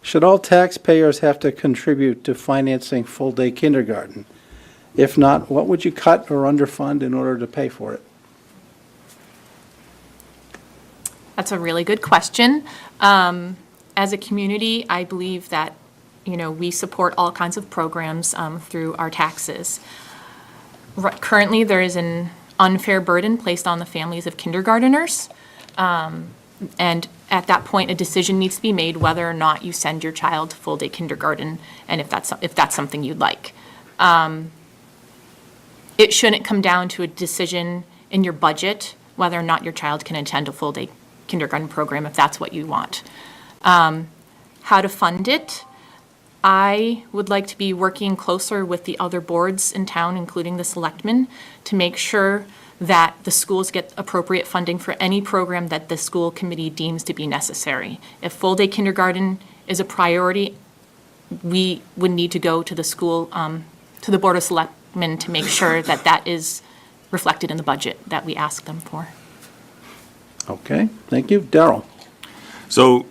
Should all taxpayers have to contribute to financing full-day kindergarten? If not, what would you cut or underfund in order to pay for it? That's a really good question. As a community, I believe that, we support all kinds of programs through our taxes. Currently, there is an unfair burden placed on the families of kindergarteners. And at that point, a decision needs to be made whether or not you send your child to full-day kindergarten, and if that's something you'd like. It shouldn't come down to a decision in your budget whether or not your child can attend a full-day kindergarten program if that's what you want. How to fund it? I would like to be working closer with the other boards in town, including the selectmen, to make sure that the schools get appropriate funding for any program that the school committee deems to be necessary. If full-day kindergarten is a priority, we would need to go to the school, to the Board of Selectmen to make sure that that is reflected in the budget that we ask them for. Okay, thank you. Darrell? So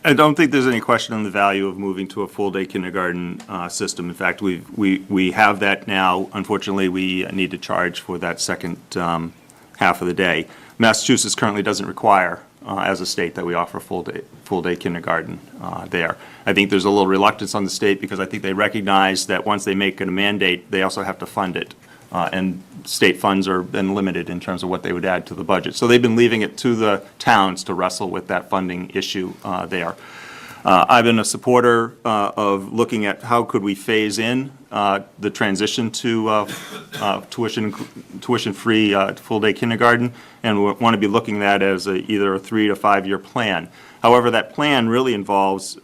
I don't think there's any question on the value of moving to a full-day kindergarten system. In fact, we have that now. Unfortunately, we need to charge for that second half of the day. Massachusetts currently doesn't require, as a state, that we offer full-day kindergarten there. I think there's a little reluctance on the state because I think they recognize that once they make it a mandate, they also have to fund it. And state funds are then limited in terms of what they would add to the budget. So they've been leaving it to the towns to wrestle with that funding issue there. I've been a supporter of looking at how could we phase in the transition to tuition-free full-day kindergarten, and we want to be looking at that as either a 3 to 5 year plan. However, that plan really involves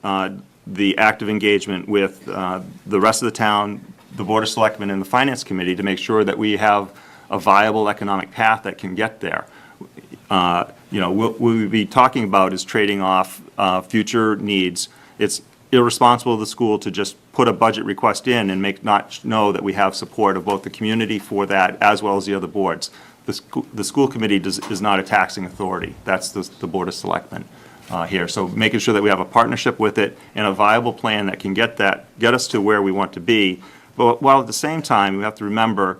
the active engagement with the rest of the town, the Board of Selectmen, and the Finance Committee to make sure that we have a viable economic path that can get there. What we'll be talking about is trading off future needs. It's irresponsible of the school to just put a budget request in and not know that we have support of both the community for that as well as the other boards. The school committee is not a taxing authority. That's the Board of Selectmen here. So making sure that we have a partnership with it and a viable plan that can get us to where we want to be. But while at the same time, we have to remember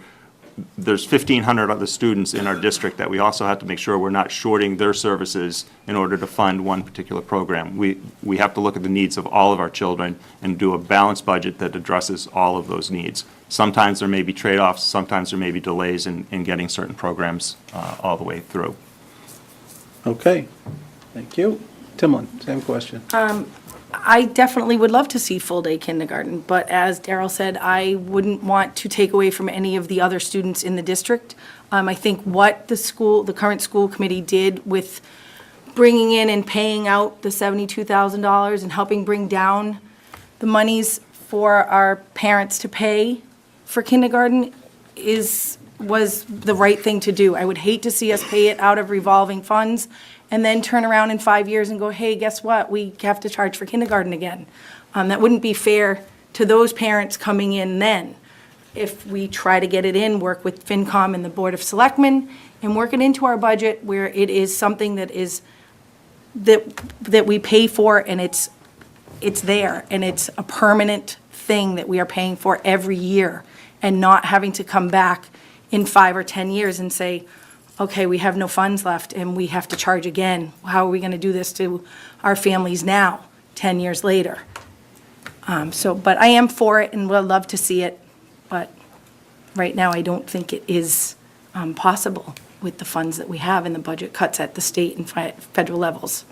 there's 1,500 other students in our district that we also have to make sure we're not shorting their services in order to fund one particular program. We have to look at the needs of all of our children and do a balanced budget that addresses all of those needs. Sometimes there may be trade-offs, sometimes there may be delays in getting certain programs all the way through. Okay, thank you. Timlin, same question. I definitely would love to see full-day kindergarten, but as Darrell said, I wouldn't want to take away from any of the other students in the district. I think what the current school committee did with bringing in and paying out the $72,000 and helping bring down the monies for our parents to pay for kindergarten was the right thing to do. I would hate to see us pay it out of revolving funds and then turn around in 5 years and go, hey, guess what? We have to charge for kindergarten again. That wouldn't be fair to those parents coming in then. If we try to get it in, work with FinCom and the Board of Selectmen, and work it into our budget where it is something that we pay for and it's there and it's a permanent thing that we are paying for every year and not having to come back in 5 or 10 years and say, okay, we have no funds left and we have to charge again. How are we going to do this to our families now, 10 years later? But I am for it and would love to see it, but right now I don't think it is possible with the funds that we have in the budget cuts at the state and federal levels.